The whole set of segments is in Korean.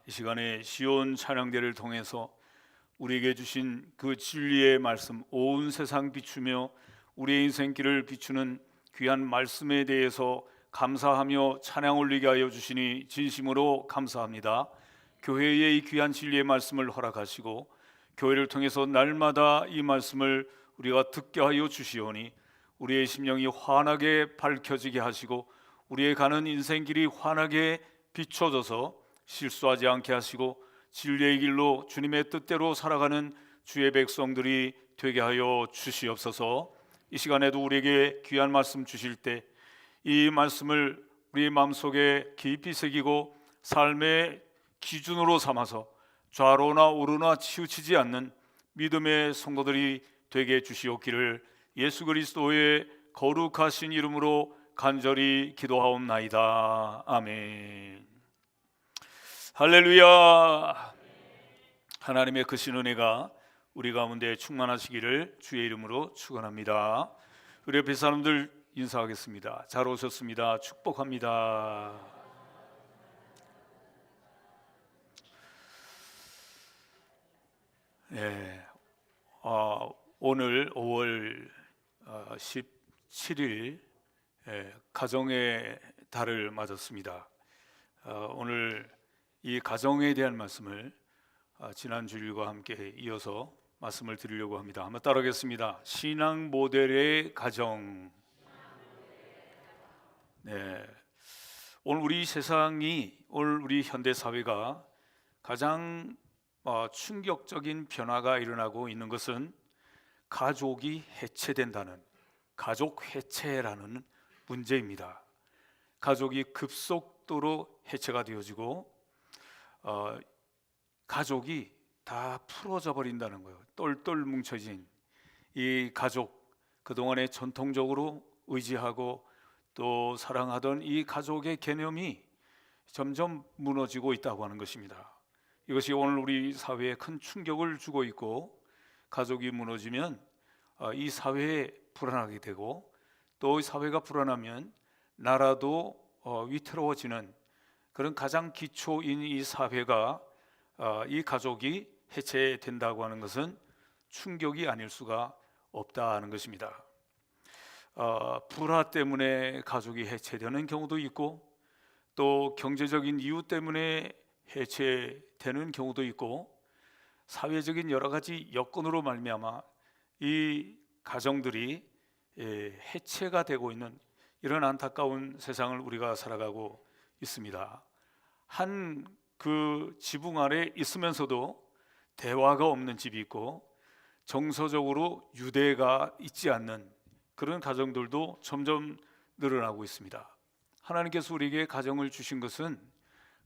이 시간에 시온 찬양대를 통해서 우리에게 주신 그 진리의 말씀, 온 세상 비추며 우리의 인생길을 비추는 귀한 말씀에 대해서 감사하며 찬양 올리게 하여 주시니 진심으로 감사합니다. 교회의 이 귀한 진리의 말씀을 허락하시고 교회를 통해서 날마다 이 말씀을 우리가 듣게 하여 주시오니 우리의 심령이 환하게 밝혀지게 하시고 우리의 가는 인생길이 환하게 비춰져서 실수하지 않게 하시고 진리의 길로 주님의 뜻대로 살아가는 주의 백성들이 되게 하여 주시옵소서. 이 시간에도 우리에게 귀한 말씀 주실 때 이 말씀을 우리 마음속에 깊이 새기고 삶의 기준으로 삼아서 좌로나 우로나 치우치지 않는 믿음의 성도들이 되게 주시옵기를 예수 그리스도의 거룩하신 이름으로 간절히 기도하옵나이다. 아멘. 할렐루야. 하나님의 크신 은혜가 우리 가운데 충만하시기를 주의 이름으로 축원합니다. 우리 옆에 사람들 인사하겠습니다. 잘 오셨습니다. 축복합니다. 오늘 5월 17일 가정의 달을 맞았습니다. 오늘 이 가정에 대한 말씀을 지난 주일과 함께 이어서 말씀을 드리려고 합니다. 한번 따라하겠습니다. 신앙 모델의 가정. 오늘 우리 세상이, 오늘 우리 현대 사회가 가장 충격적인 변화가 일어나고 있는 것은 가족이 해체된다는, 가족 해체라는 문제입니다. 가족이 급속도로 해체가 되어지고 가족이 다 풀어져 버린다는 거예요. 똘똘 뭉쳐진 이 가족, 그동안에 전통적으로 의지하고 또 사랑하던 이 가족의 개념이 점점 무너지고 있다고 하는 것입니다. 이것이 오늘 우리 사회에 큰 충격을 주고 있고, 가족이 무너지면 이 사회에 불안하게 되고, 또 이 사회가 불안하면 나라도 위태로워지는 그런 가장 기초인 이 사회가, 이 가족이 해체된다고 하는 것은 충격이 아닐 수가 없다는 것입니다. 불화 때문에 가족이 해체되는 경우도 있고, 또 경제적인 이유 때문에 해체되는 경우도 있고, 사회적인 여러 가지 여건으로 말미암아 이 가정들이 해체가 되고 있는 이런 안타까운 세상을 우리가 살아가고 있습니다. 한 그 지붕 아래 있으면서도 대화가 없는 집이 있고, 정서적으로 유대가 있지 않는 그런 가정들도 점점 늘어나고 있습니다. 하나님께서 우리에게 가정을 주신 것은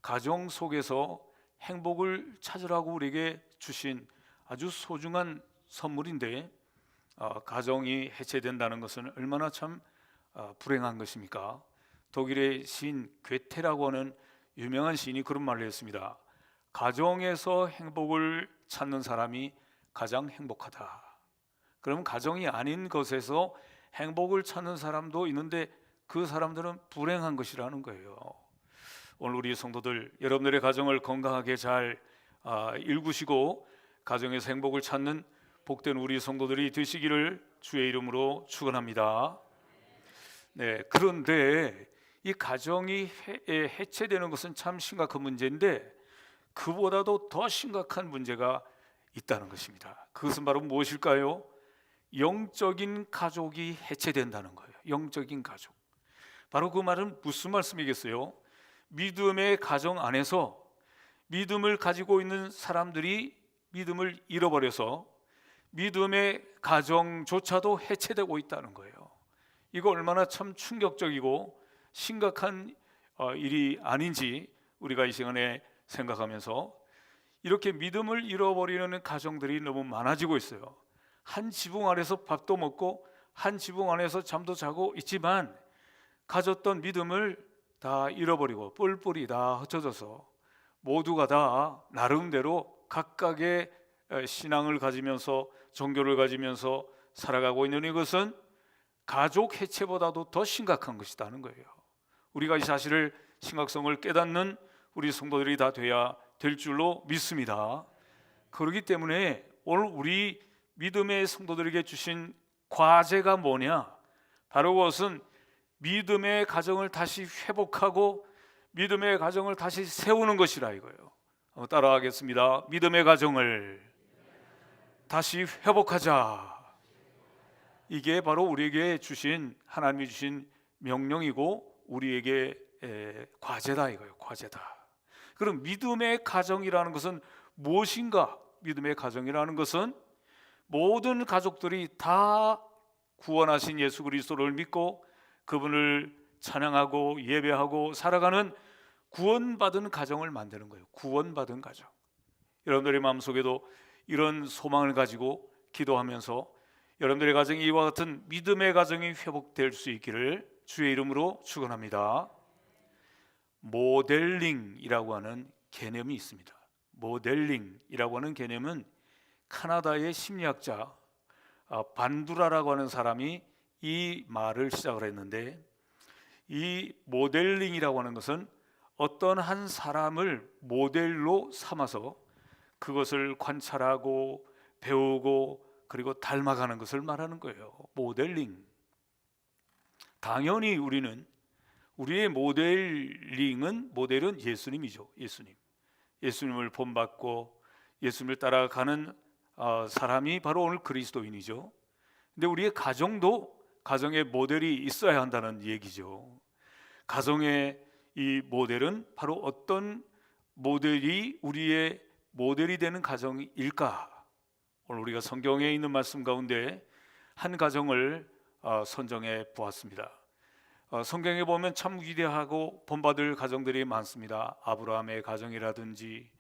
가정 속에서 행복을 찾으라고 우리에게 주신 아주 소중한 선물인데, 가정이 해체된다는 것은 얼마나 참 불행한 것입니까? 독일의 시인 괴테라고 하는 유명한 시인이 그런 말을 했습니다. 가정에서 행복을 찾는 사람이 가장 행복하다. 그럼 가정이 아닌 것에서 행복을 찾는 사람도 있는데 그 사람들은 불행한 것이라는 거예요. 오늘 우리 성도들, 여러분들의 가정을 건강하게 잘 일구시고 가정에서 행복을 찾는 복된 우리 성도들이 되시기를 주의 이름으로 축원합니다. 그런데 이 가정이 해체되는 것은 참 심각한 문제인데, 그보다도 더 심각한 문제가 있다는 것입니다. 그것은 바로 무엇일까요? 영적인 가족이 해체된다는 거예요. 영적인 가족. 바로 그 말은 무슨 말씀이겠어요? 믿음의 가정 안에서 믿음을 가지고 있는 사람들이 믿음을 잃어버려서 믿음의 가정조차도 해체되고 있다는 거예요. 이거 얼마나 참 충격적이고 심각한 일이 아닌지 우리가 이 시간에 생각하면서, 이렇게 믿음을 잃어버리는 가정들이 너무 많아지고 있어요. 한 지붕 아래서 밥도 먹고 한 지붕 안에서 잠도 자고 있지만 가졌던 믿음을 다 잃어버리고 뿔뿔이 다 흩어져서 모두가 다 나름대로 각각의 신앙을 가지면서 종교를 가지면서 살아가고 있는 이것은 가족 해체보다도 더 심각한 것이라는 거예요. 우리가 이 사실을 심각성을 깨닫는 우리 성도들이 다 돼야 될 줄로 믿습니다. 그렇기 때문에 오늘 우리 믿음의 성도들에게 주신 과제가 뭐냐? 바로 그것은 믿음의 가정을 다시 회복하고 믿음의 가정을 다시 세우는 것이라 이거예요. 따라하겠습니다. 믿음의 가정을 다시 회복하자. 이게 바로 우리에게 주신, 하나님이 주신 명령이고 우리에게 과제다 이거예요. 과제다. 그럼 믿음의 가정이라는 것은 무엇인가? 믿음의 가정이라는 것은 모든 가족들이 다 구원하신 예수 그리스도를 믿고 그분을 찬양하고 예배하고 살아가는 구원받은 가정을 만드는 거예요. 구원받은 가정. 여러분들의 마음속에도 이런 소망을 가지고 기도하면서 여러분들의 가정이 이와 같은 믿음의 가정이 회복될 수 있기를 주의 이름으로 축원합니다. 모델링이라고 하는 개념이 있습니다. 모델링이라고 하는 개념은 카나다의 심리학자 반두라라고 하는 사람이 이 말을 시작을 했는데, 이 모델링이라고 하는 것은 어떤 한 사람을 모델로 삼아서 그것을 관찰하고 배우고 그리고 닮아가는 것을 말하는 거예요. 모델링. 당연히 우리의 모델은 예수님이죠. 예수님을 본받고 예수님을 따라가는 사람이 바로 오늘 그리스도인이죠. 근데 우리의 가정의 모델이 있어야 한다는 얘기죠. 가정의 이 모델은 바로 어떤 모델이 우리의 모델이 되는 가정일까? 오늘 우리가 성경에 있는 말씀 가운데 한 가정을 선정해 보았습니다. 성경에 보면 참 위대하고 본받을 가정들이 많습니다. 아브라함의 가정이라든지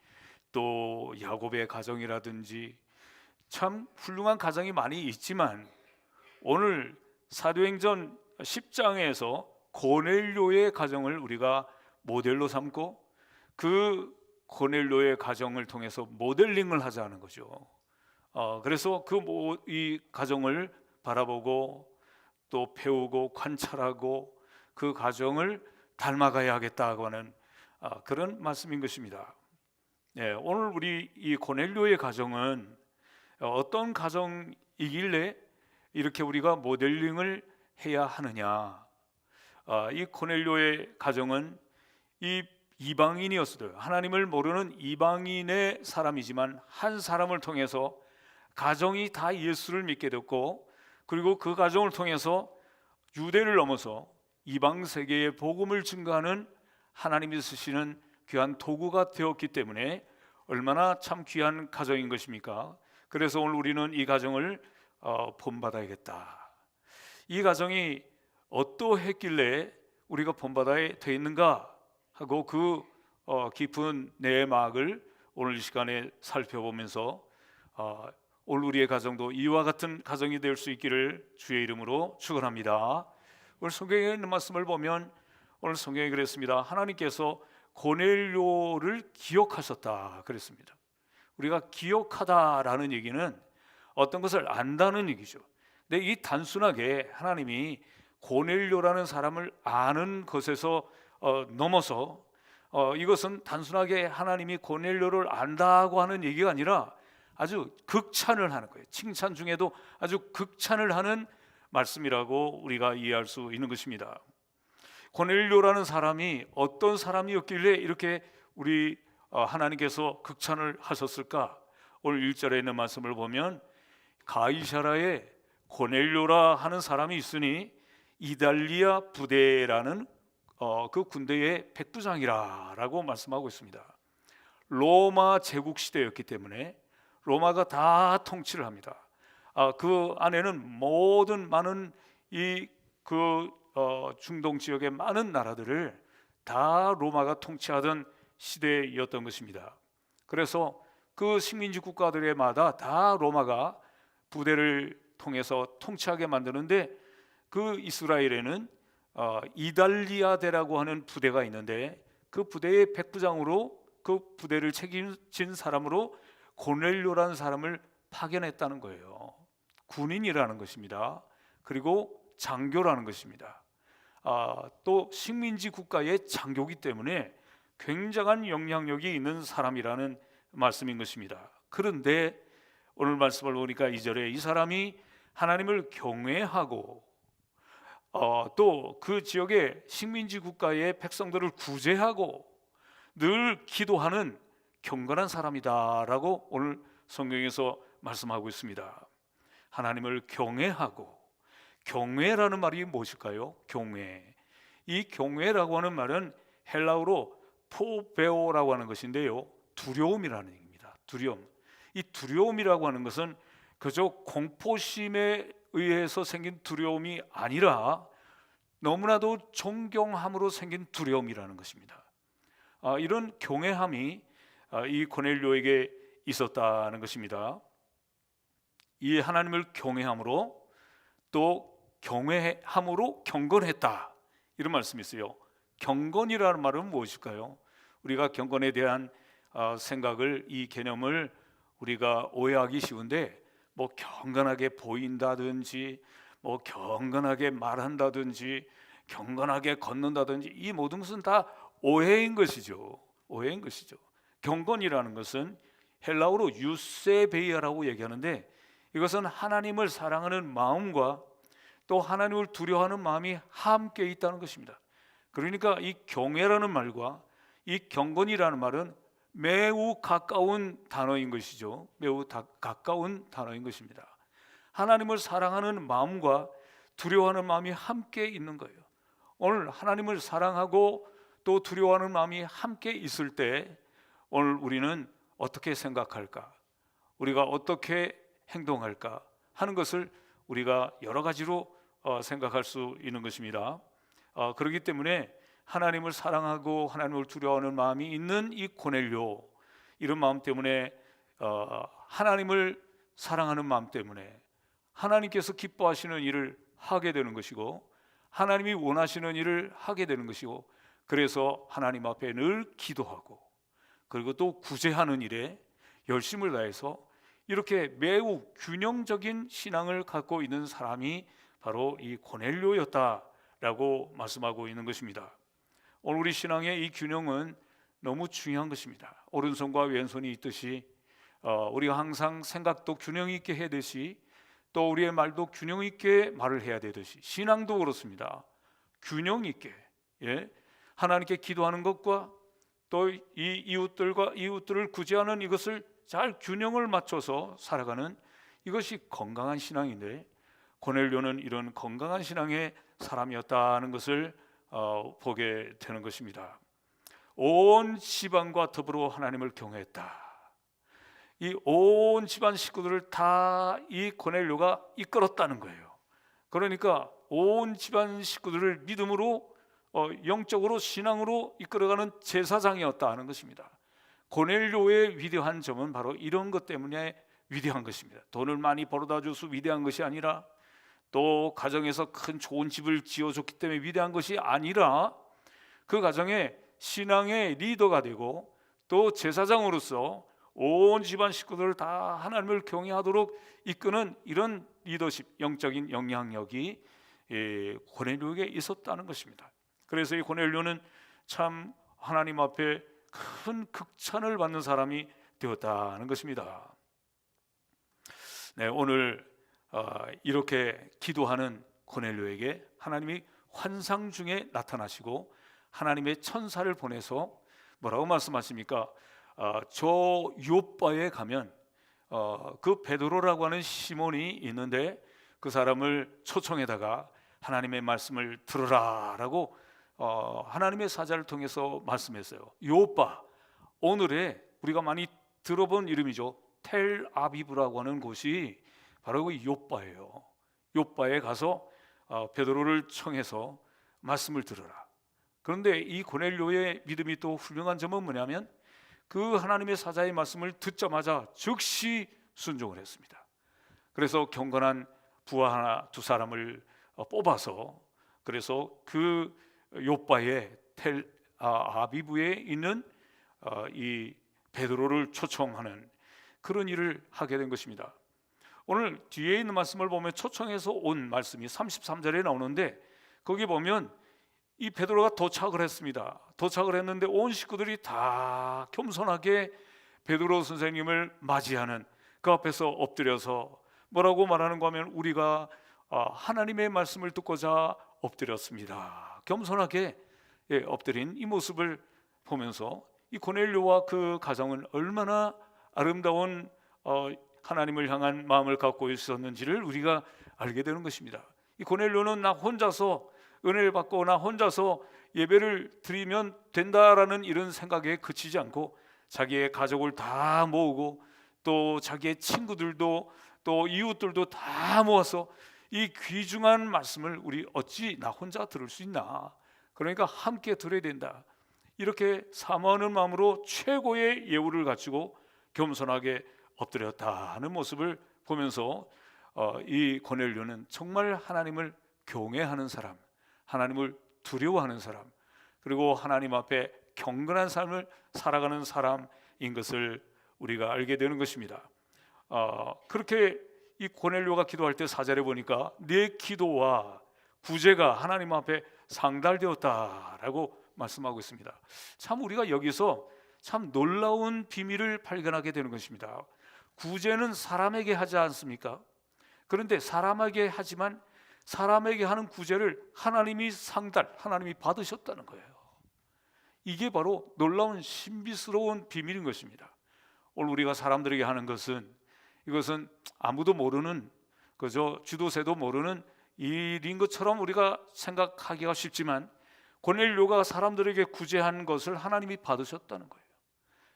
또 야곱의 가정이라든지 참 훌륭한 가정이 많이 있지만, 오늘 사도행전 10장에서 고넬료의 가정을 우리가 모델로 삼고 그 고넬료의 가정을 통해서 모델링을 하자는 거죠. 그래서 이 가정을 바라보고 또 배우고 관찰하고 그 가정을 닮아가야 하겠다고 하는 그런 말씀인 것입니다. 오늘 우리 이 고넬료의 가정은 어떤 가정이길래 이렇게 우리가 모델링을 해야 하느냐? 이 고넬료의 가정은 이 이방인이었어요. 하나님을 모르는 이방인의 사람이지만 한 사람을 통해서 가정이 다 예수를 믿게 됐고, 그리고 그 가정을 통해서 유대를 넘어서 이방 세계의 복음을 증거하는 하나님이 쓰시는 귀한 도구가 되었기 때문에 얼마나 참 귀한 가정인 것입니까? 그래서 오늘 우리는 이 가정을 본받아야겠다. 이 가정이 어떠했길래 우리가 본받아야 되었는가 하고 그 깊은 내막을 오늘 이 시간에 살펴보면서 오늘 우리의 가정도 이와 같은 가정이 될 수 있기를 주의 이름으로 축원합니다. 오늘 성경에 있는 말씀을 보면 오늘 성경에 그랬습니다. 하나님께서 고넬료를 기억하셨다 그랬습니다. 우리가 기억하다라는 얘기는 어떤 것을 안다는 얘기죠. 근데 이 단순하게 하나님이 고넬료라는 사람을 아는 것에서 넘어서 이것은 단순하게 하나님이 고넬료를 안다고 하는 얘기가 아니라 아주 극찬을 하는 거예요. 칭찬 중에도 아주 극찬을 하는 말씀이라고 우리가 이해할 수 있는 것입니다. 고넬료라는 사람이 어떤 사람이었길래 이렇게 우리 하나님께서 극찬을 하셨을까? 오늘 1절에 있는 말씀을 보면 가이사라에 고넬료라 하는 사람이 있으니 이달리아 부대라는 그 군대의 백부장이라고 말씀하고 있습니다. 로마 제국 시대였기 때문에 로마가 다 통치를 합니다. 그 안에는 모든 많은 중동 지역의 많은 나라들을 다 로마가 통치하던 시대였던 것입니다. 그래서 그 식민지 국가들마다 다 로마가 부대를 통해서 통치하게 만드는데, 그 이스라엘에는 이달리아대라고 하는 부대가 있는데 그 부대의 백부장으로, 그 부대를 책임진 사람으로 고넬료라는 사람을 파견했다는 거예요. 군인이라는 것입니다. 그리고 장교라는 것입니다. 또 식민지 국가의 장교기 때문에 굉장한 영향력이 있는 사람이라는 말씀인 것입니다. 그런데 오늘 말씀을 보니까 2절에 이 사람이 하나님을 경외하고 또 그 지역의 식민지 국가의 백성들을 구제하고 늘 기도하는 경건한 사람이다라고 오늘 성경에서 말씀하고 있습니다. 하나님을 경외하고, 경외라는 말이 무엇일까요? 경외. 이 경외라고 하는 말은 헬라어로 포베오라고 하는 것인데요, 두려움이라는 얘기입니다. 두려움. 이 두려움이라고 하는 것은 그저 공포심에 의해서 생긴 두려움이 아니라 너무나도 존경함으로 생긴 두려움이라는 것입니다. 이런 경외함이 이 고넬료에게 있었다는 것입니다. 이 하나님을 경외함으로, 또 경외함으로 경건했다, 이런 말씀이 있어요. 경건이라는 말은 무엇일까요? 우리가 경건에 대한 생각을, 이 개념을 우리가 오해하기 쉬운데, 뭐 경건하게 보인다든지, 뭐 경건하게 말한다든지, 경건하게 걷는다든지, 이 모든 것은 다 오해인 것이죠. 오해인 것이죠. 경건이라는 것은 헬라어로 유세베이아라고 얘기하는데, 이것은 하나님을 사랑하는 마음과 또 하나님을 두려워하는 마음이 함께 있다는 것입니다. 그러니까 이 경외라는 말과 이 경건이라는 말은 매우 가까운 단어인 것이죠. 매우 가까운 단어인 것입니다. 하나님을 사랑하는 마음과 두려워하는 마음이 함께 있는 거예요. 오늘 하나님을 사랑하고 또 두려워하는 마음이 함께 있을 때 오늘 우리는 어떻게 생각할까, 우리가 어떻게 행동할까 하는 것을 우리가 여러 가지로 생각할 수 있는 것입니다. 그렇기 때문에 하나님을 사랑하고 하나님을 두려워하는 마음이 있는 이 고넬료, 이런 마음 때문에 하나님을 사랑하는 마음 때문에 하나님께서 기뻐하시는 일을 하게 되는 것이고, 하나님이 원하시는 일을 하게 되는 것이고, 그래서 하나님 앞에 늘 기도하고, 그리고 또 구제하는 일에 열심을 다해서 이렇게 매우 균형적인 신앙을 갖고 있는 사람이 바로 이 고넬료였다라고 말씀하고 있는 것입니다. 오늘 우리 신앙의 이 균형은 너무 중요한 것입니다. 오른손과 왼손이 있듯이 우리가 항상 생각도 균형 있게 해야 되듯이, 또 우리의 말도 균형 있게 말을 해야 되듯이, 신앙도 그렇습니다. 균형 있게, 하나님께 기도하는 것과 또 이 이웃들을 구제하는 이것을 잘 균형을 맞춰서 살아가는, 이것이 건강한 신앙인데, 고넬료는 이런 건강한 신앙의 사람이었다는 것을 보게 되는 것입니다. 온 집안과 더불어 하나님을 경외했다. 이 온 집안 식구들을 다 이 고넬료가 이끌었다는 거예요. 그러니까 온 집안 식구들을 믿음으로, 영적으로, 신앙으로 이끌어가는 제사장이었다는 것입니다. 고넬료의 위대한 점은 바로 이런 것 때문에 위대한 것입니다. 돈을 많이 벌어다 줘서 위대한 것이 아니라, 또 가정에서 큰 좋은 집을 지어줬기 때문에 위대한 것이 아니라, 그 가정에 신앙의 리더가 되고 또 제사장으로서 온 집안 식구들을 다 하나님을 경외하도록 이끄는 이런 리더십, 영적인 영향력이 고넬료에게 있었다는 것입니다. 그래서 이 고넬료는 참 하나님 앞에 큰 극찬을 받는 사람이 되었다는 것입니다. 네, 오늘 이렇게 기도하는 고넬료에게 하나님이 환상 중에 나타나시고 하나님의 천사를 보내서 뭐라고 말씀하십니까? 저 요바에 가면 그 베드로라고 하는 시몬이 있는데, 그 사람을 초청해다가 하나님의 말씀을 들으라라고 하나님의 사자를 통해서 말씀했어요. 요바, 오늘의 우리가 많이 들어본 이름이죠. 텔아비브라고 하는 곳이 바로 그 요바예요. 요바에 가서 베드로를 청해서 말씀을 들으라. 그런데 이 고넬료의 믿음이 또 훌륭한 점은 뭐냐면, 그 하나님의 사자의 말씀을 듣자마자 즉시 순종을 했습니다. 그래서 경건한 부하 하나 두 사람을 뽑아서, 그래서 그 요바의 텔아비브에 있는 이 베드로를 초청하는 그런 일을 하게 된 것입니다. 오늘 뒤에 있는 말씀을 보면 초청해서 온 말씀이 33절에 나오는데, 거기 보면 이 베드로가 도착을 했습니다. 도착을 했는데 온 식구들이 다 겸손하게 베드로 선생님을 맞이하는, 그 앞에서 엎드려서 뭐라고 말하는가 하면 우리가 하나님의 말씀을 듣고자 엎드렸습니다. 겸손하게 엎드린 이 모습을 보면서 이 고넬료와 그 가정은 얼마나 아름다운 하나님을 향한 마음을 갖고 있었는지를 우리가 알게 되는 것입니다. 이 고넬료는 나 혼자서 은혜를 받고 나 혼자서 예배를 드리면 된다라는 이런 생각에 그치지 않고 자기의 가족을 다 모으고 또 자기의 친구들도 또 이웃들도 다 모아서 이 귀중한 말씀을 우리 어찌 나 혼자 들을 수 있나, 그러니까 함께 들어야 된다, 이렇게 사모하는 마음으로 최고의 예우를 갖추고 겸손하게 엎드렸다 하는 모습을 보면서 이 고넬료는 정말 하나님을 경외하는 사람, 하나님을 두려워하는 사람, 그리고 하나님 앞에 경건한 삶을 살아가는 사람인 것을 우리가 알게 되는 것입니다. 그렇게 이 고넬료가 기도할 때 4절에 보니까 내 기도와 구제가 하나님 앞에 상달되었다라고 말씀하고 있습니다. 참 우리가 여기서 참 놀라운 비밀을 발견하게 되는 것입니다. 구제는 사람에게 하지 않습니까? 그런데 사람에게 하지만 사람에게 하는 구제를 하나님이 하나님이 받으셨다는 거예요. 이게 바로 놀라운 신비스러운 비밀인 것입니다. 오늘 우리가 사람들에게 하는 것은, 이것은 아무도 모르는, 그저 주도세도 모르는 일인 것처럼 우리가 생각하기가 쉽지만 고넬료가 사람들에게 구제한 것을 하나님이 받으셨다는 거예요.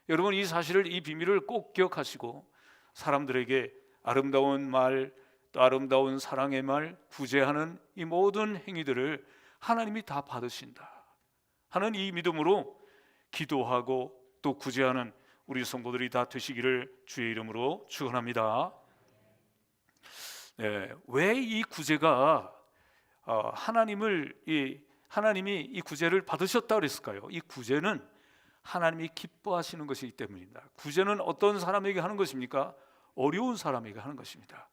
여러분, 이 사실을, 이 비밀을 꼭 기억하시고 사람들에게 아름다운 말, 또 아름다운 사랑의 말, 구제하는 이 모든 행위들을 하나님이 다 받으신다 하는 이 믿음으로 기도하고 또 구제하는 우리 성도들이 다 되시기를 주의 이름으로 축원합니다. 왜 이 구제가 하나님이 이 구제를 받으셨다 그랬을까요? 이 구제는 하나님이 기뻐하시는 것이기 때문입니다. 구제는 어떤 사람에게 하는 것입니까? 어려운 사람에게 하는 것입니다.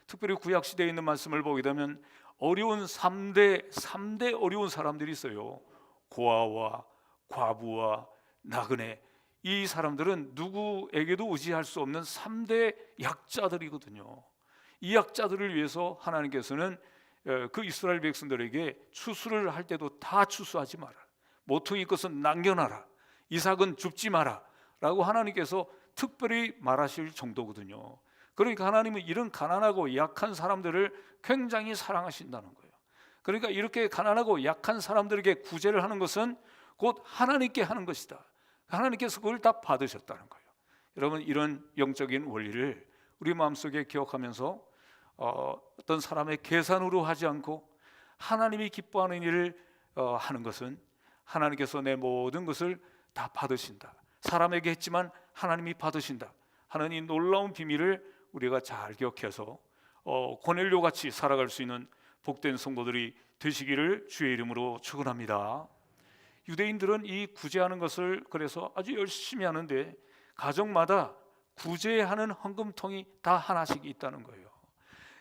특별히 구약 시대에 있는 말씀을 보게 되면 어려운 3대 어려운 사람들이 있어요. 고아와 과부와 나그네. 이 사람들은 누구에게도 의지할 수 없는 3대 약자들이거든요. 이 약자들을 위해서 하나님께서는 그 이스라엘 백성들에게 추수를 할 때도 다 추수하지 마라, 모퉁이 것은 남겨놔라, 이삭은 줍지 마라 라고 하나님께서 특별히 말하실 정도거든요. 그러니까 하나님은 이런 가난하고 약한 사람들을 굉장히 사랑하신다는 거예요. 그러니까 이렇게 가난하고 약한 사람들에게 구제를 하는 것은 곧 하나님께 하는 것이다. 하나님께서 그걸 다 받으셨다는 거예요. 여러분, 이런 영적인 원리를 우리 마음속에 기억하면서 어떤 사람의 계산으로 하지 않고 하나님이 기뻐하는 일을 하는 것은 하나님께서 내 모든 것을 다 받으신다, 사람에게 했지만 하나님이 받으신다 하는 이 놀라운 비밀을 우리가 잘 기억해서 고넬료 같이 살아갈 수 있는 복된 성도들이 되시기를 주의 이름으로 축원합니다. 유대인들은 이 구제하는 것을 그래서 아주 열심히 하는데 가정마다 구제하는 헌금통이 다 하나씩 있다는 거예요.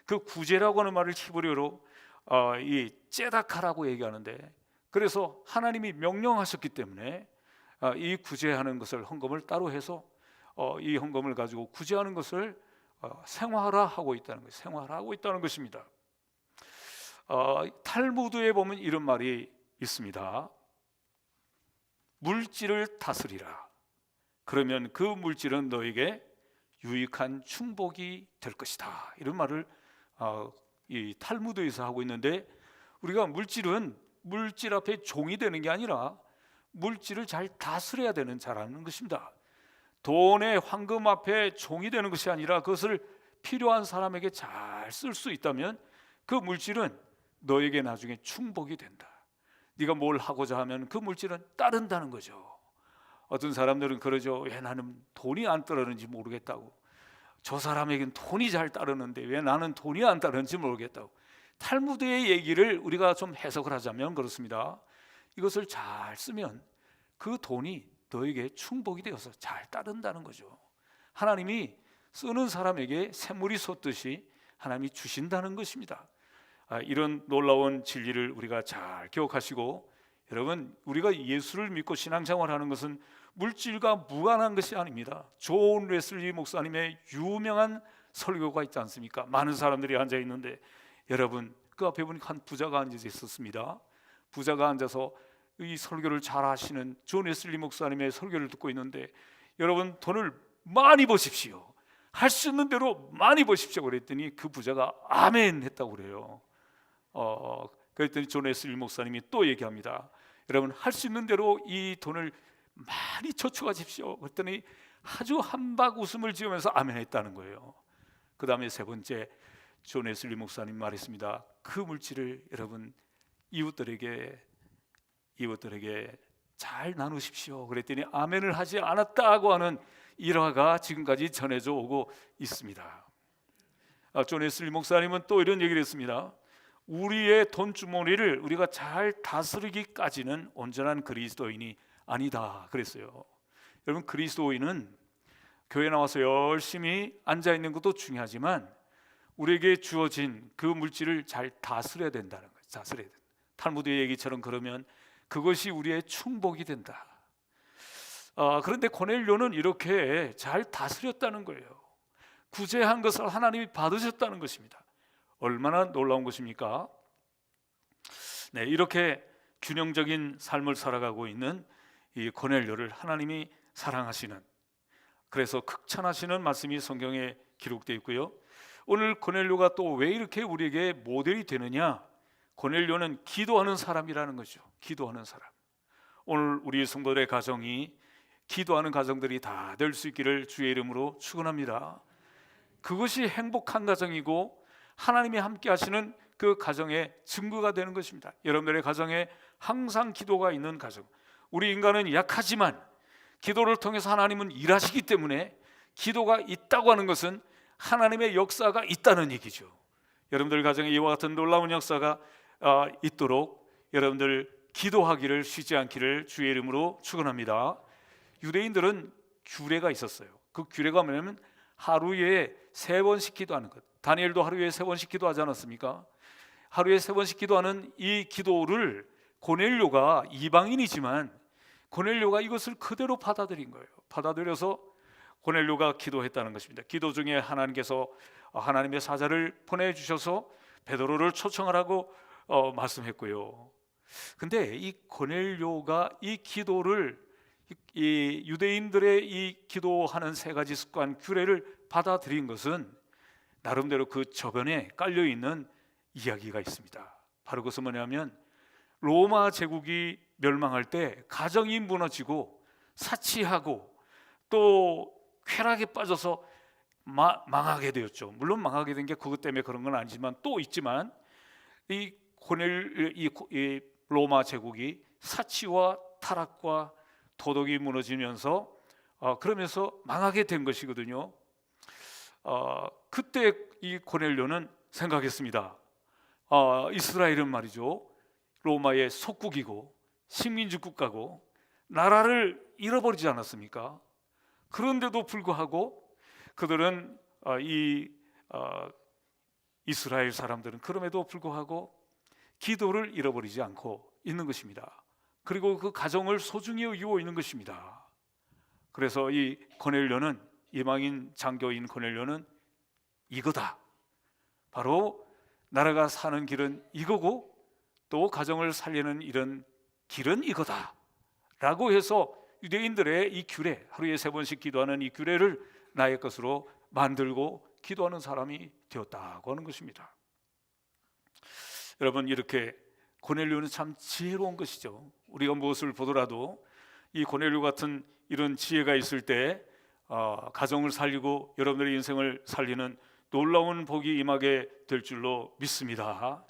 그 구제라고 하는 말을 히브리어로 이 째다카라고 얘기하는데, 그래서 하나님이 명령하셨기 때문에 이 구제하는 것을, 헌금을 따로 해서 이 헌금을 가지고 구제하는 것을 생활화하고 있다는 거예요. 생활화하고 있다는 것입니다. 탈무드에 보면 이런 말이 있습니다. 물질을 다스리라. 그러면 그 물질은 너에게 유익한 충복이 될 것이다. 이런 말을 이 탈무드에서 하고 있는데, 우리가 물질 앞에 종이 되는 게 아니라 물질을 잘 다스려야 되는 자라는 것입니다. 돈의 황금 앞에 종이 되는 것이 아니라 그것을 필요한 사람에게 잘 쓸 수 있다면 그 물질은 너에게 나중에 충복이 된다. 네가 뭘 하고자 하면 그 물질은 따른다는 거죠. 어떤 사람들은 그러죠. 왜 나는 돈이 안 따르는지 모르겠다고. 저 사람에겐 돈이 잘 따르는데 왜 나는 돈이 안 따르는지 모르겠다고. 탈무드의 얘기를 우리가 좀 해석을 하자면 그렇습니다. 이것을 잘 쓰면 그 돈이 너에게 충복이 되어서 잘 따른다는 거죠. 하나님이 쓰는 사람에게 샘물이 솟듯이 하나님이 주신다는 것입니다. 이런 놀라운 진리를 우리가 잘 기억하시고 여러분, 우리가 예수를 믿고 신앙생활하는 것은 물질과 무관한 것이 아닙니다. 존 웨슬리 목사님의 유명한 설교가 있지 않습니까? 많은 사람들이 앉아 있는데 여러분, 그 앞에 보니까 한 부자가 앉아 있었습니다. 부자가 앉아서 이 설교를 잘 하시는 존 웨슬리 목사님의 설교를 듣고 있는데, 여러분, 돈을 많이 버십시오, 할 수 있는 대로 많이 버십시오 그랬더니 그 부자가 아멘 했다고 그래요. 그랬더니 존 웨슬리 목사님이 또 얘기합니다. 여러분, 할 수 있는 대로 이 돈을 많이 저축하십시오. 그랬더니 아주 한박 웃음을 지으면서 아멘 했다는 거예요. 그 다음에 세 번째, 존 웨슬리 목사님 말했습니다. 그 물질을 여러분 이웃들에게 잘 나누십시오. 그랬더니 아멘을 하지 않았다고 하는 일화가 지금까지 전해져 오고 있습니다. 존 웨슬리 목사님은 또 이런 얘기를 했습니다. 우리의 돈주머니를 우리가 잘 다스리기까지는 온전한 그리스도인이 아니다 그랬어요. 여러분, 그리스도인은 교회 나와서 열심히 앉아있는 것도 중요하지만 우리에게 주어진 그 물질을 잘 다스려야 된다는 거예요. 다스려야 된다. 탈무드의 얘기처럼 그러면 그것이 우리의 충복이 된다. 그런데 고넬료는 이렇게 잘 다스렸다는 거예요. 구제한 것을 하나님이 받으셨다는 것입니다. 얼마나 놀라운 것입니까? 네, 이렇게 균형적인 삶을 살아가고 있는 이 고넬료를 하나님이 사랑하시는, 그래서 극찬하시는 말씀이 성경에 기록되어 있고요. 오늘 고넬료가 또 왜 이렇게 우리에게 모델이 되느냐? 고넬료는 기도하는 사람이라는 거죠. 기도하는 사람. 오늘 우리 성도들의 가정이 기도하는 가정들이 다 될 수 있기를 주의 이름으로 축원합니다. 그것이 행복한 가정이고 하나님이 함께 하시는 그 가정의 증거가 되는 것입니다. 여러분들의 가정에 항상 기도가 있는 가정. 우리 인간은 약하지만 기도를 통해서 하나님은 일하시기 때문에 기도가 있다고 하는 것은 하나님의 역사가 있다는 얘기죠. 여러분들 가정에 이와 같은 놀라운 역사가 있도록 여러분들 기도하기를 쉬지 않기를 주의 이름으로 축원합니다. 유대인들은 규례가 있었어요. 그 규례가 뭐냐면 하루에 3번씩 기도하는 것. 다니엘도 하루에 3번씩 기도하지 않았습니까? 하루에 3번씩 기도하는 이 기도를 고넬료가 이방인이지만 고넬료가 이것을 그대로 받아들인 거예요. 받아들여서 고넬료가 기도했다는 것입니다. 기도 중에 하나님께서 하나님의 사자를 보내주셔서 베드로를 초청하라고 말씀했고요. 근데 이 고넬료가 이 기도를, 이 유대인들의 이 기도하는 3가지 습관 규례를 받아들인 것은 나름대로 그 저변에 깔려있는 이야기가 있습니다. 바로 그것은 뭐냐면 로마 제국이 멸망할 때 가정이 무너지고 사치하고 또 쾌락에 빠져서 망하게 되었죠. 물론 망하게 된 게 그것 때문에 그런 건 아니지만 또 있지만 이 로마 제국이 사치와 타락과 도덕이 무너지면서 그러면서 망하게 된 것이거든요. 그때 이 고넬료는 생각했습니다. 이스라엘은 말이죠, 로마의 속국이고 식민지 국가고 나라를 잃어버리지 않았습니까? 그런데도 불구하고 그들은 이스라엘 사람들은 그럼에도 불구하고 기도를 잃어버리지 않고 있는 것입니다. 그리고 그 가정을 소중히 여기고 있는 것입니다. 그래서 이 고넬료는, 이방인 장교인 고넬료는 이거다, 바로 나라가 사는 길은 이거고 또 가정을 살리는 이런 길은 이거다 라고 해서 유대인들의 이 규례, 하루에 3번씩 기도하는 이 규례를 나의 것으로 만들고 기도하는 사람이 되었다고 하는 것입니다. 여러분, 이렇게 고넬료는 참 지혜로운 것이죠. 우리가 무엇을 보더라도 이 고넬료 같은 이런 지혜가 있을 때 가정을 살리고 여러분들의 인생을 살리는 놀라운 복이 임하게 될 줄로 믿습니다.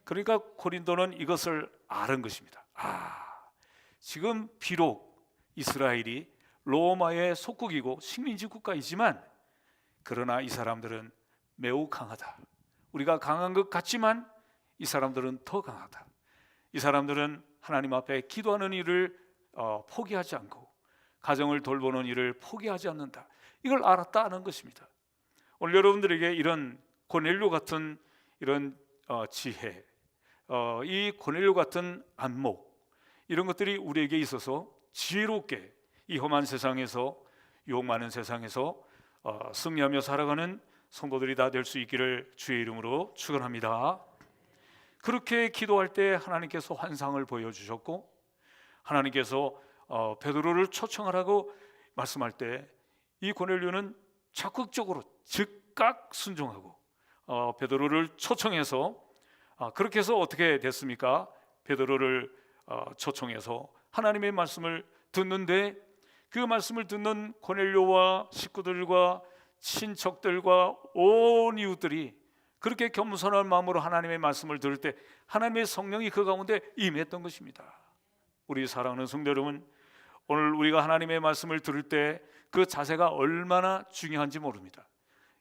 그러니까 고린도는 이것을 아는 것입니다. 지금 비록 이스라엘이 로마의 속국이고 식민지 국가이지만 그러나 이 사람들은 매우 강하다. 우리가 강한 것 같지만 이 사람들은 더 강하다. 이 사람들은 하나님 앞에 기도하는 일을 포기하지 않고 가정을 돌보는 일을 포기하지 않는다. 이걸 알았다는 것입니다. 오늘 여러분들에게 이런 고넬료 같은 이런 지혜, 이 고넬료 같은 안목, 이런 것들이 우리에게 있어서 지혜롭게 이 험한 세상에서, 유혹 많은 세상에서 승리하며 살아가는 성도들이 다 될 수 있기를 주의 이름으로 축원합니다. 그렇게 기도할 때 하나님께서 환상을 보여주셨고, 하나님께서 베드로를 초청하라고 말씀할 때 이 고넬료는 적극적으로 즉각 순종하고 베드로를 초청해서, 그렇게 해서 어떻게 됐습니까? 베드로를 초청해서 하나님의 말씀을 듣는데, 그 말씀을 듣는 고넬료와 식구들과 친척들과 온 이웃들이 그렇게 겸손한 마음으로 하나님의 말씀을 들을 때 하나님의 성령이 그 가운데 임했던 것입니다. 우리 사랑하는 성도 여러분, 오늘 우리가 하나님의 말씀을 들을 때 그 자세가 얼마나 중요한지 모릅니다.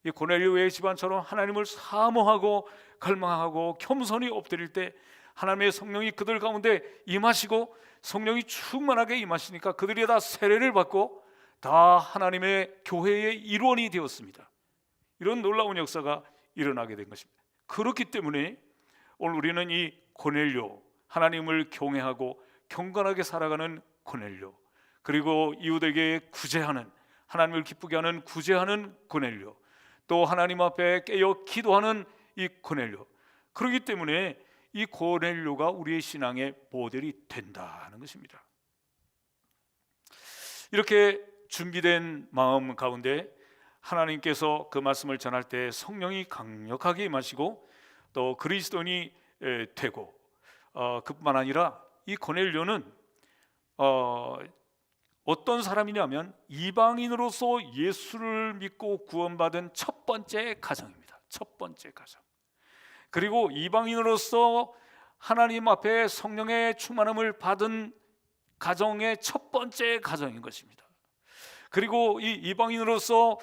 이 고넬료의 집안처럼 하나님을 사모하고 갈망하고 겸손히 엎드릴 때 하나님의 성령이 그들 가운데 임하시고, 성령이 충만하게 임하시니까 그들이 다 세례를 받고 다 하나님의 교회의 일원이 되었습니다. 이런 놀라운 역사가 일어나게 된 것입니다. 그렇기 때문에 오늘 우리는 이 고넬료, 하나님을 경외하고 경건하게 살아가는 고넬료, 그리고 이웃에게 구제하는, 하나님을 기쁘게 하는 구제하는 고넬료, 또 하나님 앞에 깨어 기도하는 이 고넬료, 그렇기 때문에 이 고넬료가 우리의 신앙의 모델이 된다는 것입니다. 이렇게 준비된 마음 가운데 하나님께서 그 말씀을 전할 때 성령이 강력하게 임하시고 또 그리스도인이 되고, 그뿐만 아니라 이 고넬료는 어떤 사람이냐면 이방인으로서 예수를 믿고 구원받은 첫 번째 가정입니다. 첫 번째 가정. 그리고 이방인으로서 하나님 앞에 성령의 충만함을 받은 가정의 첫 번째 가정인 것입니다. 그리고 이 이방인으로서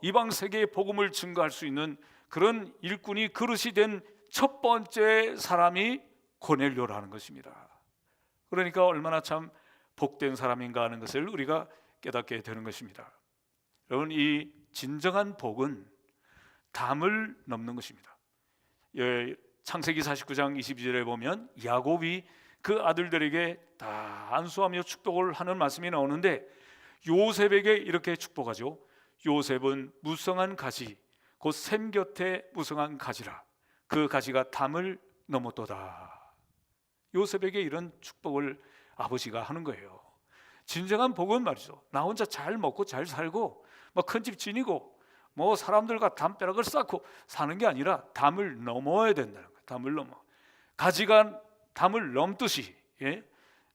이방 세계의 복음을 증거할 수 있는 그런 일꾼이 그릇이 된 첫 번째 사람이 고넬료라는 것입니다. 그러니까 얼마나 참 복된 사람인가 하는 것을 우리가 깨닫게 되는 것입니다. 여러분, 이 진정한 복은 담을 넘는 것입니다. 창세기 49장 22절에 보면 야곱이 그 아들들에게 다 안수하며 축복을 하는 말씀이 나오는데, 요셉에게 이렇게 축복하죠. 요셉은 무성한 가지, 곧 샘 곁에 무성한 가지라. 그 가지가 담을 넘었도다. 요셉에게 이런 축복을 아버지가 하는 거예요. 진정한 복은 말이죠, 나 혼자 잘 먹고 잘 살고 큰 집 지니고 사람들과 담벼락을 쌓고 사는 게 아니라 담을 넘어야 된다는 거예요. 담을 넘어, 가지가 담을 넘듯이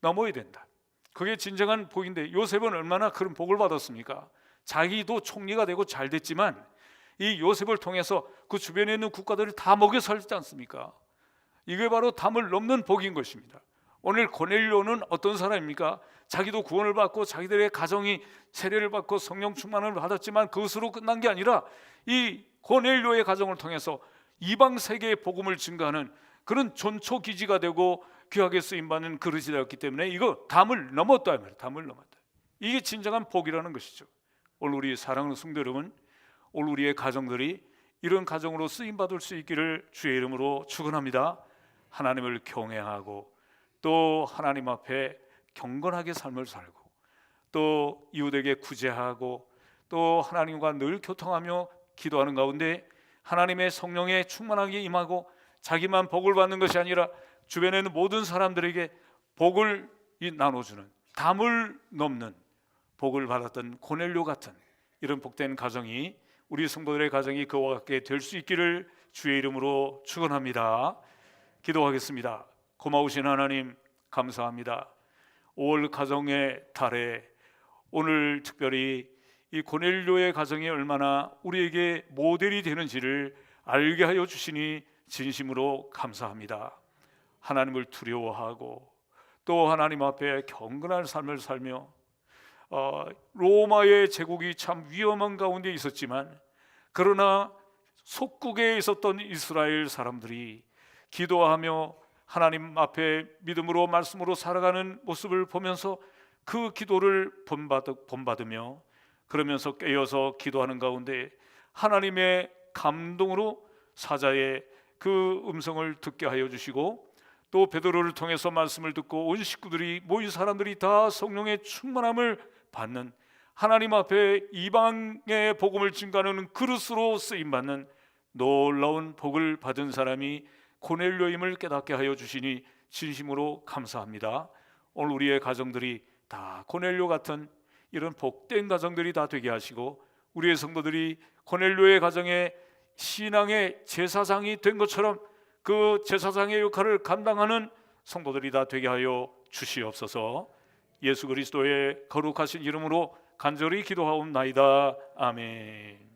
넘어야 된다. 그게 진정한 복인데, 요셉은 얼마나 그런 복을 받았습니까? 자기도 총리가 되고 잘 됐지만 이 요셉을 통해서 그 주변에 있는 국가들을 다 먹여 살지 않습니까? 이게 바로 담을 넘는 복인 것입니다. 오늘 고넬료는 어떤 사람입니까? 자기도 구원을 받고 자기들의 가정이 세례를 받고 성령 충만을 받았지만 그것으로 끝난 게 아니라 이 고넬료의 가정을 통해서 이방 세계의 복음을 증거하는 그런 전초 기지가 되고 귀하게 쓰임받는 그릇이 되었기 때문에 이거 담을 넘었다 말이에요. 담을 넘었다. 이게 진정한 복이라는 것이죠. 오늘 우리 사랑하는 성도 여러분, 오늘 우리의 가정들이 이런 가정으로 쓰임받을 수 있기를 주의 이름으로 축원합니다. 하나님을 경외하고 또 하나님 앞에 경건하게 삶을 살고 또 이웃에게 구제하고 또 하나님과 늘 교통하며 기도하는 가운데 하나님의 성령에 충만하게 임하고 자기만 복을 받는 것이 아니라 주변에 있는 모든 사람들에게 복을 나눠주는, 담을 넘는 복을 받았던 고넬료 같은 이런 복된 가정이, 우리 성도들의 가정이 그와 같게 될 수 있기를 주의 이름으로 축원합니다. 기도하겠습니다. 고마우신 하나님, 감사합니다. 5월 가정의 달에 오늘 특별히 이 고넬료의 가정이 얼마나 우리에게 모델이 되는지를 알게 하여 주시니 진심으로 감사합니다. 하나님을 두려워하고 또 하나님 앞에 경건한 삶을 살며 로마의 제국이 참 위험한 가운데 있었지만, 그러나 속국에 있었던 이스라엘 사람들이 기도하며 하나님 앞에 믿음으로 말씀으로 살아가는 모습을 보면서 그 기도를 본받으며 그러면서 깨어서 기도하는 가운데 하나님의 감동으로 사자의 그 음성을 듣게 하여 주시고 또 베드로를 통해서 말씀을 듣고 온 식구들이 모인 사람들이 다 성령의 충만함을 받는, 하나님 앞에 이방의 복음을 증거하는 그릇으로 쓰임받는 놀라운 복을 받은 사람이 고넬료임을 깨닫게 하여 주시니 진심으로 감사합니다. 오늘 우리의 가정들이 다 고넬료 같은 이런 복된 가정들이 다 되게 하시고, 우리의 성도들이 고넬료의 가정에 신앙의 제사장이 된 것처럼 그 제사장의 역할을 감당하는 성도들이 다 되게 하여 주시옵소서. 예수 그리스도의 거룩하신 이름으로 간절히 기도하옵나이다. 아멘.